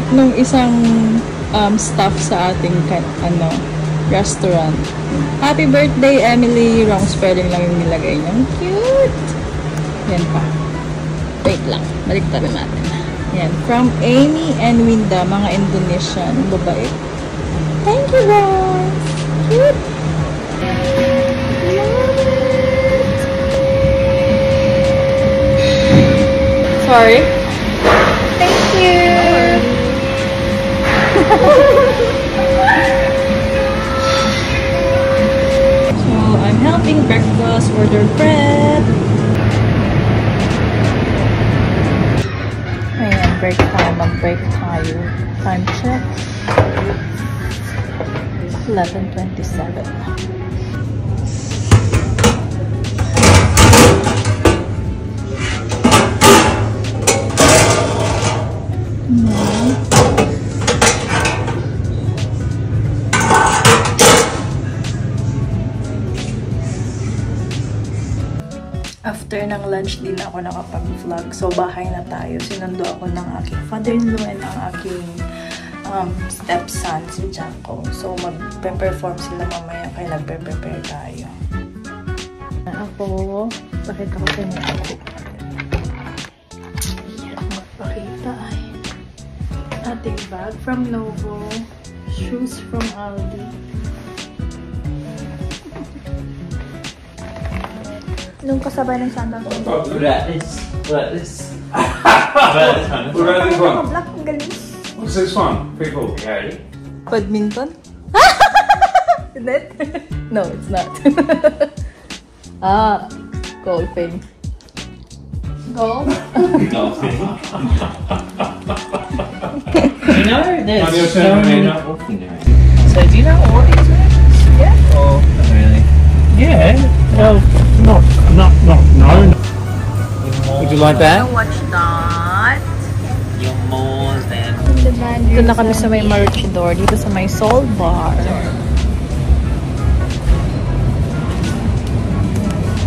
cute nung isang staff sa ating restaurant. Happy birthday, Emily. Wrong spelling lang yung nilagay niya. Cute! Yan pa. Wait lang. Baliktarin natin. Yan. From Amy and Winda, mga Indonesian. Babait. Thank you, guys! Cute! Sorry. Thank you! So, I'm helping breakfast order prep. Ayan, break time. Mag-break tayo. Time check. 11:27. After ng lunch, din ako nakapag-vlog. So, bahay na tayo. Sinundo ako ng aking father-in-law and ang aking stepson, si Jaco. So, mag-perform sila mamaya kaya nagpe-prepare tayo. Ako, pakita ko sa inyo ako. Magpakita ay ating bag from Novo, shoes from Aldi. Nung kasabay ng sandal ko. What is this one? Black, ang galing. What's this one? People, you ready? Badminton? Is it? No, it's not. Golfing. Golf? Golfing. You know, there's On your so turn, many Amanda. golfing around. So do you know all these areas? Yeah. Or not really? Yeah, well, no. Would you like that? Watch that. You're more than... Dito na kami sa may Maroochydore. Dito sa may Soul Bar.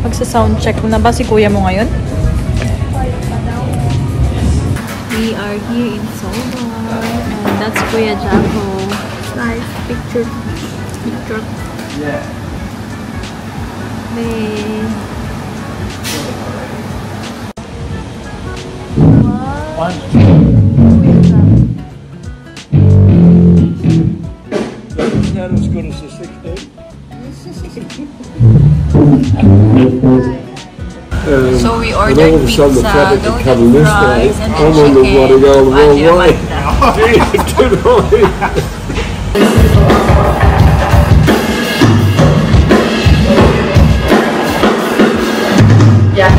Magsa-sound check mo na ba si kuya mo ngayon? We are here in Soul Bar. And that's Kuya Jaco. Nice picture. Yeah. One. Not as good as the 16. So we ordered pizza, loaded fries, and I'm then on the chicken. bloody go the wrong Ate way. Amanda. Yeah.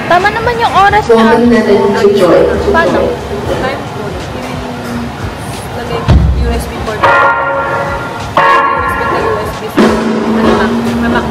Tama naman yung oras na. Paano? Time code. Lagay USB port. USB to USB. Mamak.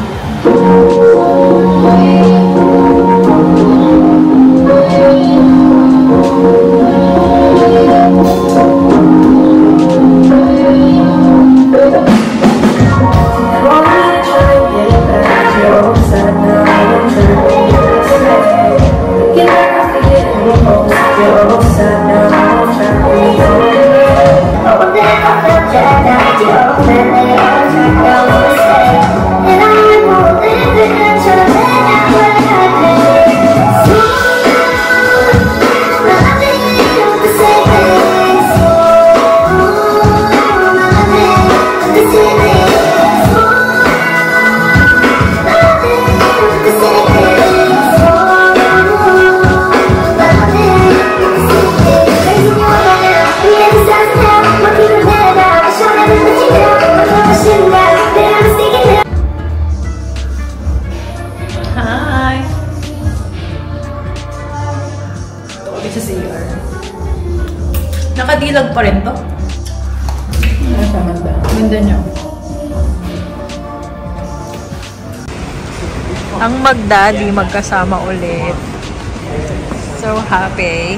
Nakadilag pa rin to. Ganda niya. Ang mag-daddy magkasama ulit. So happy.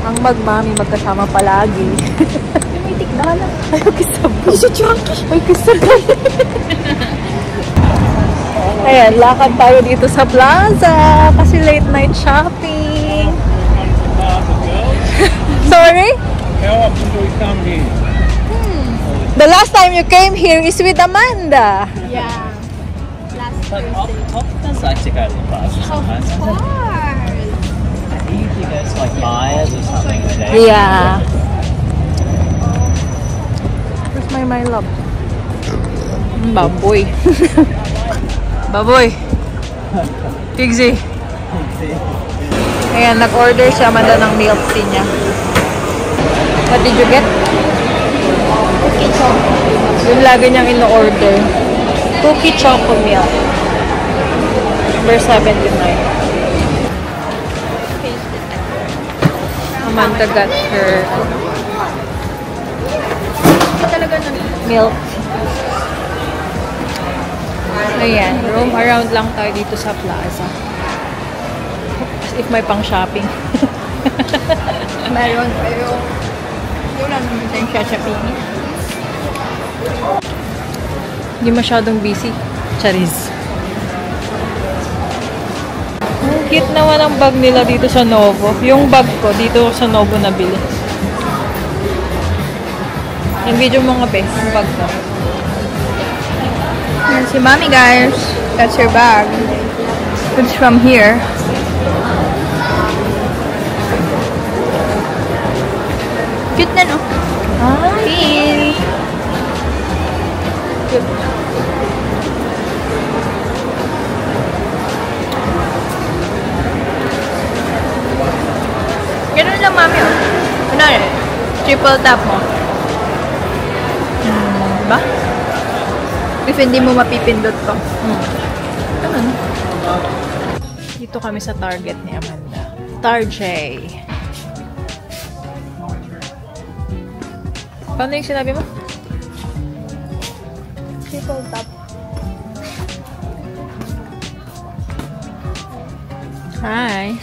Ang mag-mommy magkasama palagi. May tignan na. Ayaw kisabay. Ay, si Chucky. Ay, kisabay. Ayan, lakad tayo dito sa plaza kasi late night shopping. Sorry? How often do we come here? The last time you came here is with Amanda. Yeah. Last But Thursday. Pop does like to go to the plaza sometimes. Of doesn't course. he? He usually goes to like Myers or something with it. Yeah. Where's my love? Baboy. Baboy. Pigsy. Ayan, nag-order si Amanda ng milk tea niya. What did you get? Cookie choco. Yung lagi niyang ino-order. Cookie choco milk. Number 79. Amanda got her milk. Ayan, roam around lang tayo dito sa plaza. As if may pang shopping. Meron, pero wala naman tayong shopping. Hindi masyadong busy. Charis. Ang cute naman ang bag nila dito sa Novo. Yung bag ko, dito sa Novo nabili. Yung video mo nga, be. Yung bag ko. Yan si Mommy, guys. That's her bag. It's from here. Cute na, no? Pink. Cute. Ganun lang, Mami, oh. Kunwari, triple tap mo. Diba? If hindi mo mapipindot to. Ganun. Dito kami sa Target ni Amanda. Tarjay. Paano yung sinabi mo? Triple tap. Hi.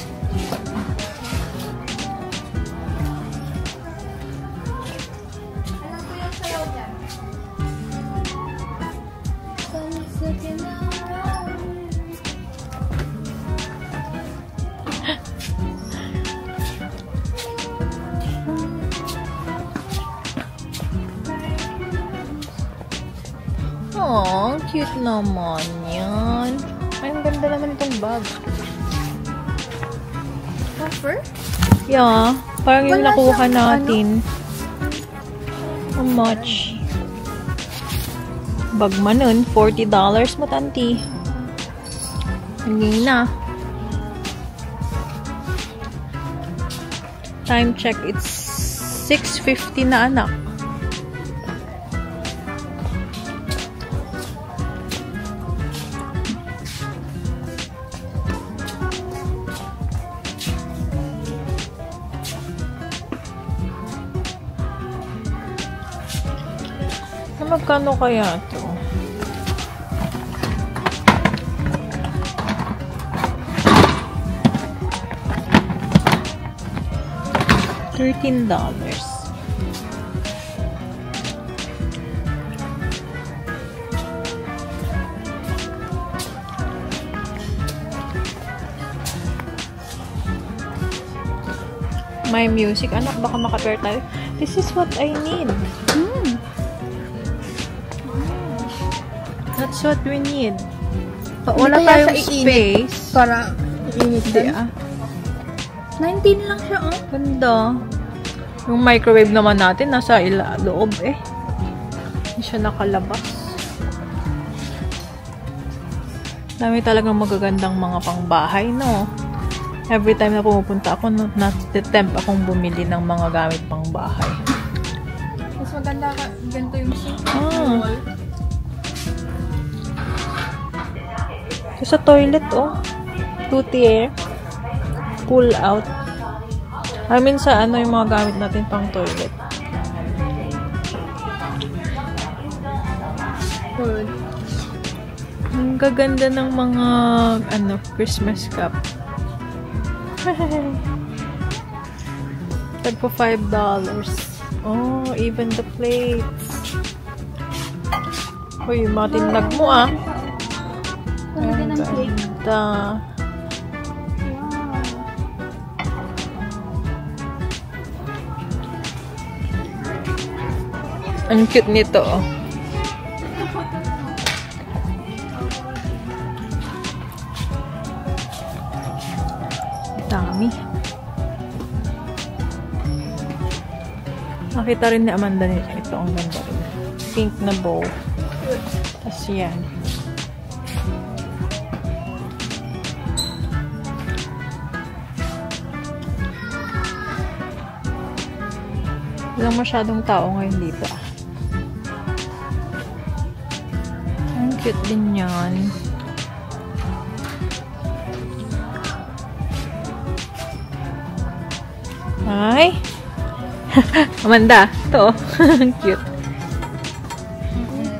Oh, cute naman yan. Ay, ang ganda naman itong bag. Offer? Yeah, parang yung Wala nakuha siyang, natin. How much? Bag man nun, $40 mo, tanti. Hindi na. Time check, it's 6:50 na, anak. Magkano kaya ito? $13. My music. Anak, baka maka-pair tayo. This is what I need. That's what we need. Wala kaya tayong siya iinit? space. Para iinit Hindi din. 19 lang siya, oh. Ganda. Yung microwave naman natin, nasa loob eh. Hindi siya nakalabas. Dami talagang magagandang mga pangbahay, no? Every time na pumupunta ako, natitempt akong bumili ng mga gamit pangbahay. Mas maganda ka, ganito yung sink. Ah. Sa toilet, oh. 2-tier. Pull out. I mean, sa ano yung mga gamit natin pang toilet. Good. Ang gaganda ng mga, ano, Christmas cup. Tagpo $5. Oh, even the plates. Uy, matinag mo, ah. Talaga ng cake. Ganda. Ang cute nito, oh. Dami. Nakita rin ni Amanda nito. Ito ang ganda rin. Pink na bow. Tapos yan. Walang masyadong tao ngayon dito. Ang cute din yan. Ay! Amanda, ito. Cute.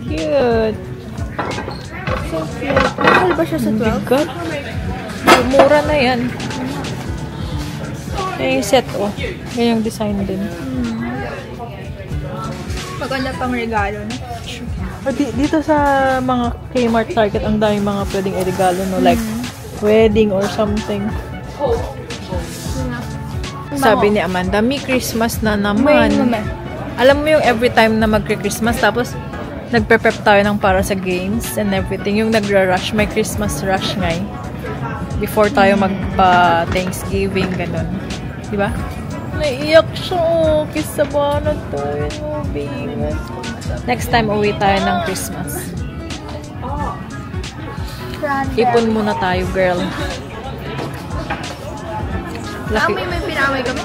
Cute. So cute. Mahal ba siya sa 12? God. Mura na yan. Yung set, oh. Ganyang design din. Maganda pang regalo, no? Dito sa mga Kmart Target, ang dami mga pwedeng i-regalo, no? Like, wedding or something. Sabi ni Amanda, may Christmas na naman. Alam mo yung every time na magre-Christmas, tapos nagpe-prep tayo ng para sa games and everything. Yung nagra-rush, may Christmas rush nga eh. Before tayo magpa-Thanksgiving, ganun. Diba? Naiiyak siya, oh. Kiss sa bana tayo, no, baby. Next time, uwi tayo ng Christmas. Ipon muna tayo, girl. Amoy, may pinamay kami.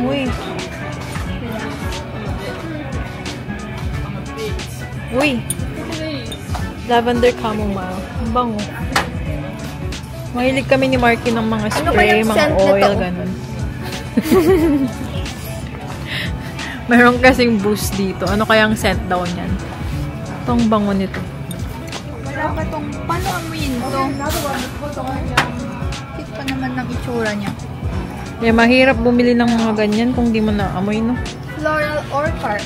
Uy. Uy. Lavender chamomile. Ang bango. Mahilig kami ni Marky ng mga spray, kayang mga scent oil, nito? ganun. Meron kasing boost dito. Ano kayang scent daw niyan? Itong bango nito. Wala pa tong, paano amoyin to? Cute pa naman ng itsura niya. Kaya mahirap bumili ng mga ganyan kung di mo na amoy, no? Floral orchard.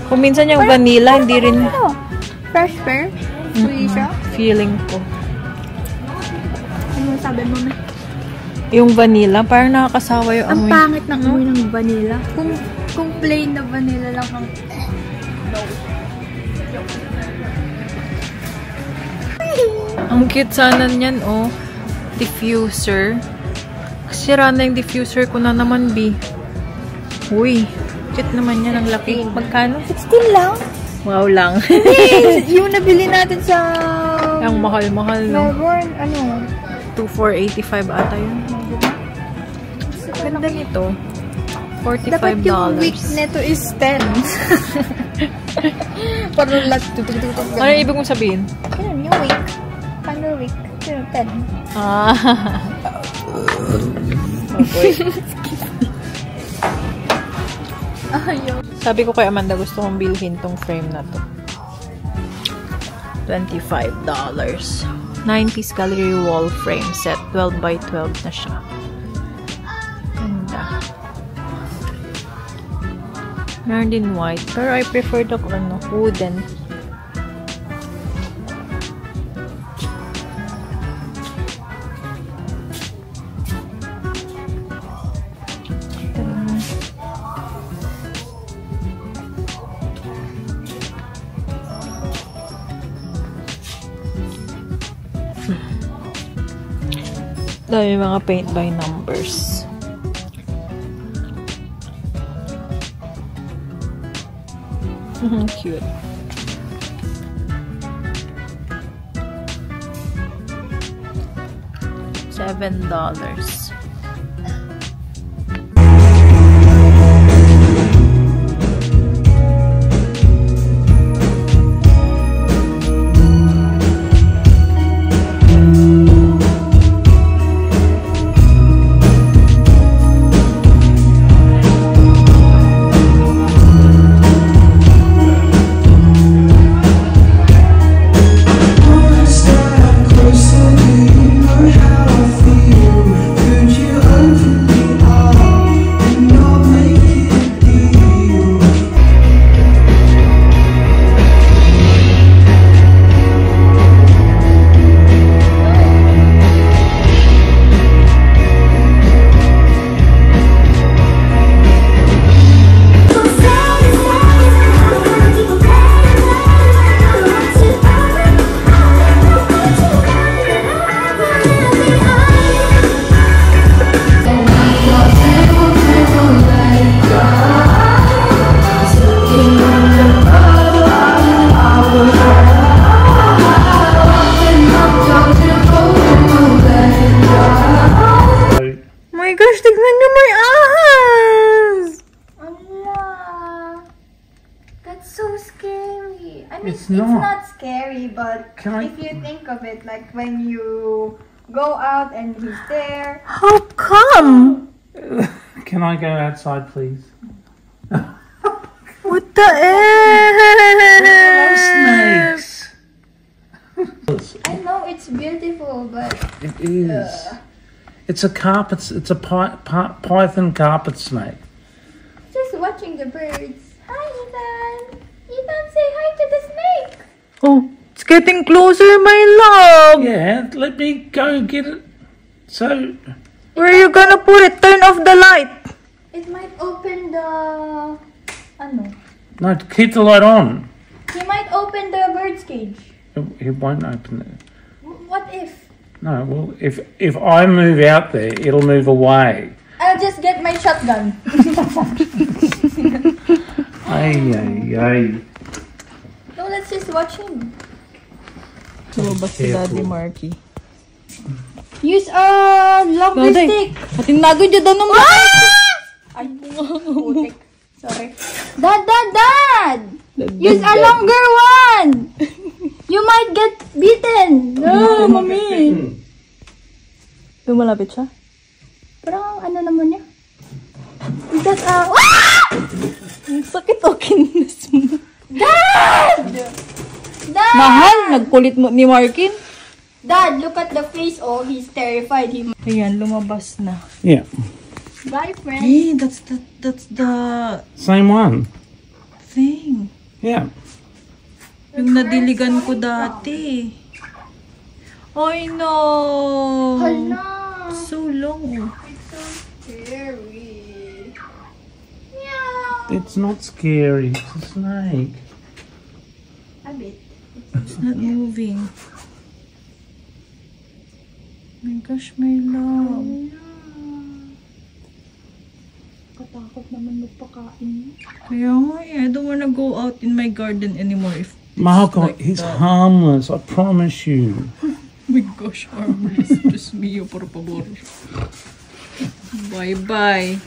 Kung minsan yung vanilla, hindi rin Ano? Fresh pear? Sweet siya? feeling ko. Ano sabi mo, me? Yung vanilla, parang nakakasawa yung Ang amoy. pangit ng amoy ng vanilla. Kung plain na vanilla lang ang... Ang cute sana niyan, oh. Diffuser. Sira na yung diffuser ko na naman, B. Uy, cute naman yan. Ang laki. Magkano? 16 lang? Wow lang. Yung nabili natin sa... Ang mahal-mahal, no? Melbourne, ano? 2,485 ata yun. Ganda nito. $45. Dapat yung week neto is 10. Parang lahat. Ano ibig mong sabihin? Yun, yung week. Final week. Yun, 10. Ah. Okay. Ayaw. Sabi ko kay Amanda, gusto kong bilhin tong frame na to. $25. 90s gallery wall frame set. 12 by 12 na siya. Ganda. Meron din white. Pero I prefer the wooden. Dami mga paint by numbers. Cute. $7. Could you It's not scary, but if you think of it, like when you go out and he's there. How come? Can I go outside, please? What the heck? Snakes. I know it's beautiful, but It is. It's a carpet. It's a python carpet snake. just watching the birds. Hi, Ethan. Ethan, say hi to the snake. Oh, it's getting closer, my love. Yeah, let me go get it. So, Where are you gonna put it? Turn off the light. It might open the. Ano? no, keep the light on. He might open the bird's cage. It won't open it. What if? No, well, if I move out there, it'll move away. I'll just get my shotgun. Ay. No, let's just watch him. Lumabas si Daddy Marky. Use a longer stick. Ating nagod yun daw naman. Ay, putik. Sorry. Dad! Use a longer one! You might get beaten! No, mami! Lumalapit siya. Parang ano naman niya? Is that a... Ang sakit o kinis mo. Dad! Dad! Mahal, nagkulit mo ni Markin. Dad, look at the face. Oh, he's terrified. Ayan, lumabas na. Yeah, Bye, friend. Hey, that's the same one. thing. Yeah. Yung nadiligan ko dati. I know. Hala. So long. It's so scary. Meow. It's not scary. It's a snake. A bit. It's not moving. My gosh, my love. Katakot naman magpakain. Kaya nga eh, I don't wanna go out in my garden anymore if it's Marco, like he's that. harmless. I promise you. My gosh, harmless. Diyos mio, por favor. Bye-bye.